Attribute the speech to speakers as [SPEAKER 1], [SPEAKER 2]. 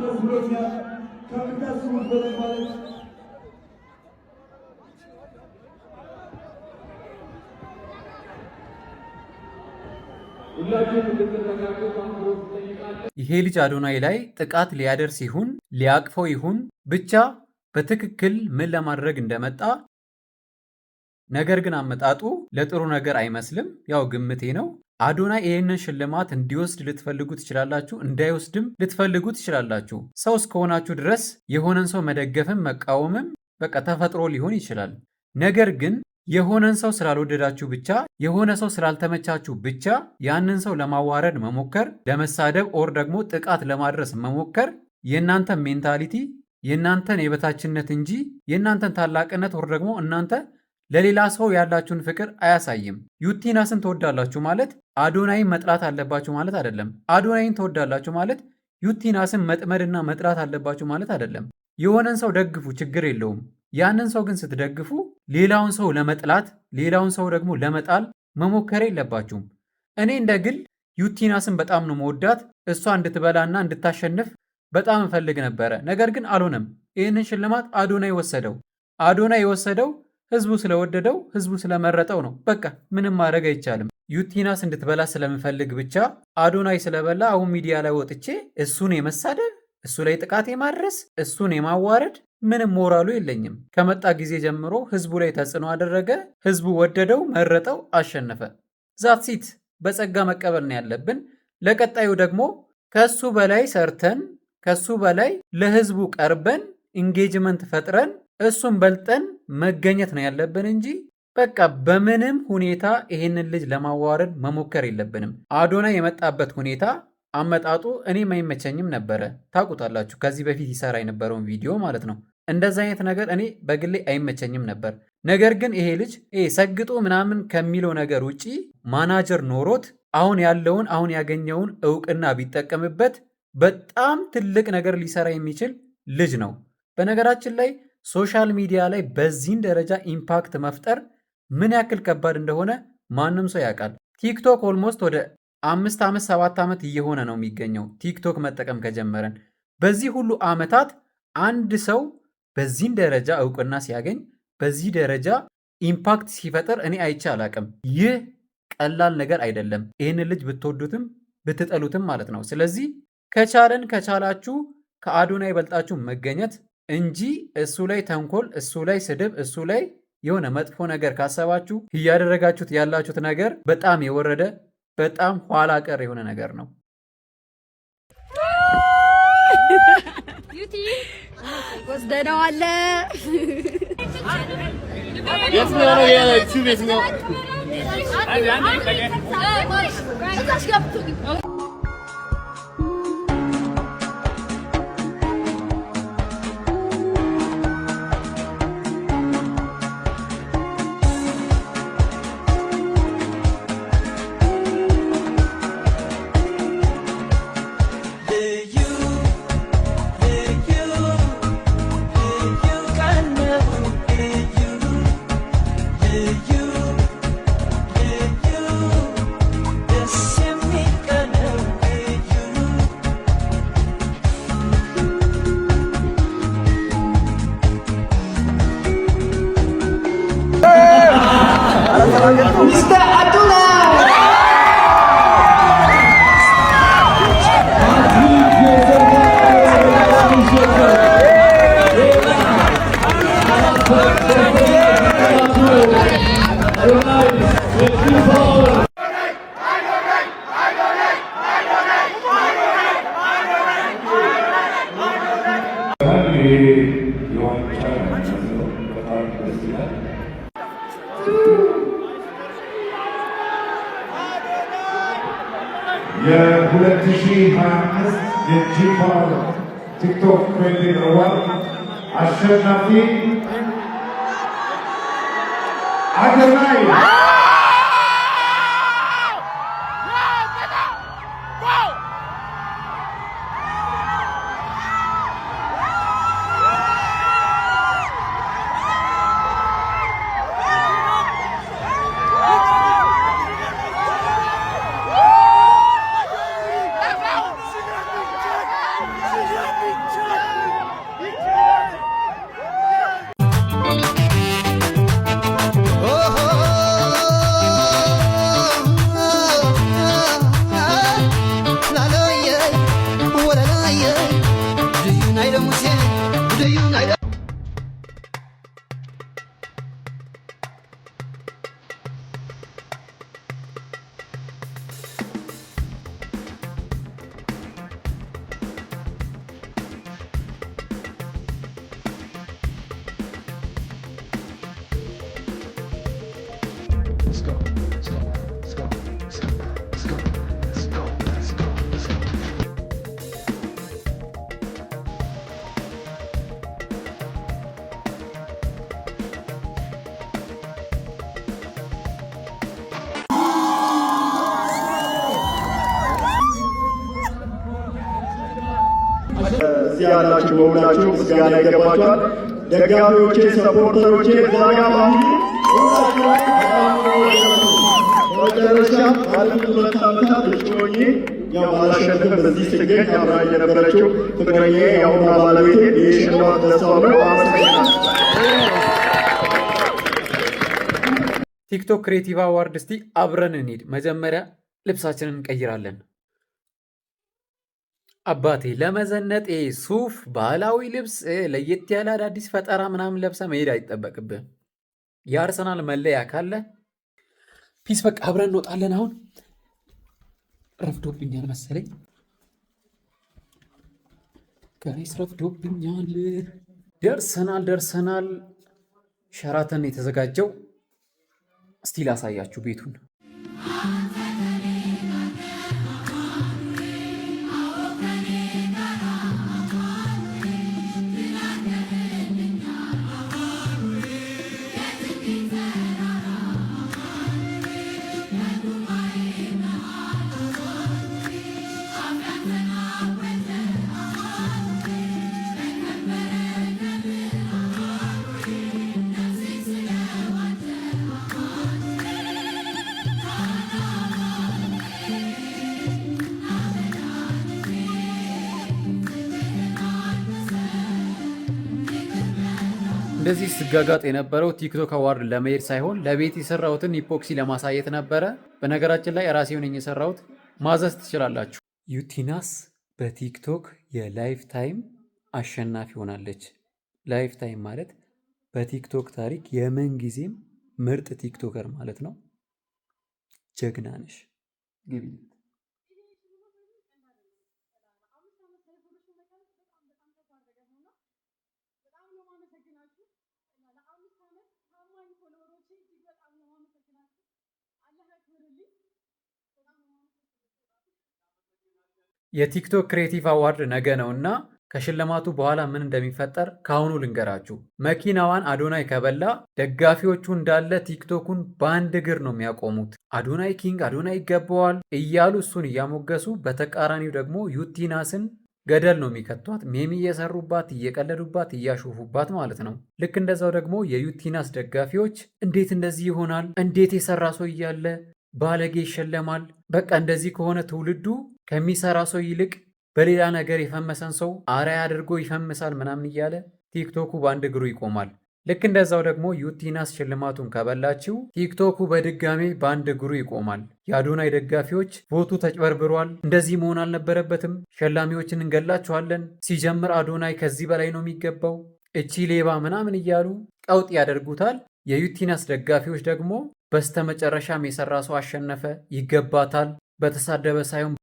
[SPEAKER 1] ደስ ብሎኛል። ከምታስቡት በላይ ማለት
[SPEAKER 2] ይሄ ልጅ አዶናይ ላይ ጥቃት ሊያደርስ ይሁን ሊያቅፈው ይሁን ብቻ በትክክል ምን ለማድረግ እንደመጣ ነገር ግን አመጣጡ ለጥሩ ነገር አይመስልም። ያው ግምቴ ነው። አዶናይ ይህንን ሽልማት እንዲወስድ ልትፈልጉ ትችላላችሁ፣ እንዳይወስድም ልትፈልጉ ትችላላችሁ። ሰው እስከሆናችሁ ድረስ የሆነን ሰው መደገፍም መቃወምም በቃ ተፈጥሮ ሊሆን ይችላል። ነገር ግን የሆነን ሰው ስላልወደዳችሁ ብቻ የሆነ ሰው ስላልተመቻችሁ ብቻ ያንን ሰው ለማዋረድ መሞከር፣ ለመሳደብ ኦር ደግሞ ጥቃት ለማድረስ መሞከር የእናንተን ሜንታሊቲ የእናንተን የበታችነት እንጂ የእናንተን ታላቅነት ኦር ደግሞ እናንተ ለሌላ ሰው ያላችሁን ፍቅር አያሳይም። ዩቲናስን ትወዳላችሁ ማለት አዶናይን መጥላት አለባችሁ ማለት አይደለም። አዶናይን ትወዳላችሁ ማለት ዩቲናስን መጥመድና መጥላት አለባችሁ ማለት አይደለም። የሆነን ሰው ደግፉ፣ ችግር የለውም። ያንን ሰው ግን ስትደግፉ ሌላውን ሰው ለመጥላት ሌላውን ሰው ደግሞ ለመጣል መሞከር የለባችሁም። እኔ እንደ ግል ዩቲናስን በጣም ነው መወዳት። እሷ እንድትበላና እንድታሸንፍ በጣም እፈልግ ነበረ። ነገር ግን አልሆነም። ይህንን ሽልማት አዶናይ ወሰደው። አዶናይ የወሰደው ህዝቡ ስለወደደው ህዝቡ ስለመረጠው ነው። በቃ ምንም ማድረግ አይቻልም። ዩቲናስ እንድትበላ ስለምፈልግ ብቻ አዶናይ ስለበላ አሁን ሚዲያ ላይ ወጥቼ እሱን የመሳደብ እሱ ላይ ጥቃት የማድረስ እሱን የማዋረድ ምንም ሞራሉ የለኝም። ከመጣ ጊዜ ጀምሮ ህዝቡ ላይ ተጽዕኖ አደረገ። ህዝቡ ወደደው፣ መረጠው፣ አሸነፈ። ዛትሲት በጸጋ መቀበል ነው ያለብን። ለቀጣዩ ደግሞ ከሱ በላይ ሰርተን ከሱ በላይ ለህዝቡ ቀርበን ኢንጌጅመንት ፈጥረን እሱን በልጠን መገኘት ነው ያለብን እንጂ በቃ በምንም ሁኔታ ይሄንን ልጅ ለማዋረድ መሞከር የለብንም። አዶናይ የመጣበት ሁኔታ አመጣጡ እኔም አይመቸኝም ነበረ። ታውቁታላችሁ፣ ከዚህ በፊት ይሰራ የነበረውን ቪዲዮ ማለት ነው። እንደዛ አይነት ነገር እኔ በግሌ አይመቸኝም ነበር። ነገር ግን ይሄ ልጅ ሰግጦ ምናምን ከሚለው ነገር ውጪ ማናጀር ኖሮት አሁን ያገኘውን እውቅና ቢጠቀምበት በጣም ትልቅ ነገር ሊሰራ የሚችል ልጅ ነው። በነገራችን ላይ ሶሻል ሚዲያ ላይ በዚህን ደረጃ ኢምፓክት መፍጠር ምን ያክል ከባድ እንደሆነ ማንም ሰው ያውቃል። ቲክቶክ ኦልሞስት ወደ 5 ዓመት 7 ዓመት እየሆነ ነው የሚገኘው ቲክቶክ መጠቀም ከጀመረን። በዚህ ሁሉ ዓመታት አንድ ሰው በዚህን ደረጃ እውቅና ሲያገኝ በዚህ ደረጃ ኢምፓክት ሲፈጥር እኔ አይቼ አላቅም። ይህ ቀላል ነገር አይደለም። ይህን ልጅ ብትወዱትም ብትጠሉትም ማለት ነው። ስለዚህ ከቻላችሁ ከአዶናይ በልጣችሁ መገኘት እንጂ እሱ ላይ ተንኮል፣ እሱ ላይ ስድብ፣ እሱ ላይ የሆነ መጥፎ ነገር ካሰባችሁ እያደረጋችሁት ያላችሁት ነገር በጣም የወረደ በጣም ኋላ ቀር የሆነ ነገር ነው።
[SPEAKER 3] ዩቲ ወስደነዋል።
[SPEAKER 1] Mr. Abdullah!
[SPEAKER 4] የ2025 የጂፋር ቲክቶክ ትሬንዲንግ አዋርድ አሸናፊ አዶናይ
[SPEAKER 5] እዚህ ያላችሁ በሁላችሁ ምስጋና ይገባችኋል። ደጋፊዎቼ፣ ሰፖርተሮቼ ዛጋ ፋሚሊ በመጨረሻ ባለፉት 2 ዓመታት እጩ ሆኜ ያው ባላሸንፍም በዚህ ስገኝ አብራ የነበረችው ፍቅረኛዬ የአሁኗ ባለቤቴ የሽልማት ለሷ ነው። አመሰግናለሁ።
[SPEAKER 2] ቲክቶክ ክሬቲቭ አዋርድ እስቲ አብረን እንሂድ። መጀመሪያ ልብሳችንን እንቀይራለን። አባቴ ለመዘነጥ ሱፍ፣ ባህላዊ ልብስ፣ ለየት ያለ አዳዲስ ፈጠራ ምናምን ለብሰ መሄድ አይጠበቅብህም። የአርሰናል መለያ ካለ ፒስ በቃ አብረን እንወጣለን። አሁን ረፍዶብኛል መሰለኝ ጋይስ፣ ረፍዶብኛል። ደርሰናል። ሸራተን የተዘጋጀው እስቲ ላሳያችሁ ቤቱን። እንደዚህ ስጋጋጥ የነበረው ቲክቶክ አዋርድ ለመሄድ ሳይሆን ለቤት የሰራሁትን ኢፖክሲ ለማሳየት ነበረ። በነገራችን ላይ ራሴ ሆነኝ የሰራሁት፣ ማዘዝ ትችላላችሁ። ዩቲናስ በቲክቶክ የላይፍ ታይም አሸናፊ ሆናለች። ላይፍ ታይም ማለት በቲክቶክ ታሪክ የምን ጊዜም ምርጥ ቲክቶከር ማለት ነው። ጀግና ነሽ። ግቢ የቲክቶክ ክሬቲቭ አዋርድ ነገ ነው እና ከሽልማቱ በኋላ ምን እንደሚፈጠር ከአሁኑ ልንገራችሁ። መኪናዋን አዶናይ ከበላ ደጋፊዎቹ እንዳለ ቲክቶኩን በአንድ እግር ነው የሚያቆሙት። አዶናይ ኪንግ፣ አዶናይ ይገባዋል እያሉ እሱን እያሞገሱ፣ በተቃራኒው ደግሞ ዩቲናስን ገደል ነው የሚከቷት። ሜሚ እየሰሩባት፣ እየቀለዱባት፣ እያሾፉባት ማለት ነው። ልክ እንደዛው ደግሞ የዩቲናስ ደጋፊዎች እንዴት እንደዚህ ይሆናል? እንዴት የሰራ ሰው እያለ ባለጌ ይሸለማል? በቃ እንደዚህ ከሆነ ትውልዱ ከሚሰራ ሰው ይልቅ በሌላ ነገር የፈመሰን ሰው አርአያ አድርጎ ይፈምሳል ምናምን እያለ ቲክቶኩ በአንድ እግሩ ይቆማል። ልክ እንደዛው ደግሞ ዩቲናስ ሽልማቱን ከበላችው ቲክቶኩ በድጋሜ በአንድ እግሩ ይቆማል። የአዶናይ ደጋፊዎች ቮቱ ተጭበርብሯል፣ እንደዚህ መሆን አልነበረበትም፣ ሸላሚዎችን እንገላችኋለን፣ ሲጀምር አዶናይ ከዚህ በላይ ነው የሚገባው፣ እቺ ሌባ ምናምን እያሉ ቀውጥ ያደርጉታል። የዩቲናስ ደጋፊዎች ደግሞ በስተመጨረሻም የሰራ ሰው አሸነፈ፣ ይገባታል፣ በተሳደበ ሳይሆን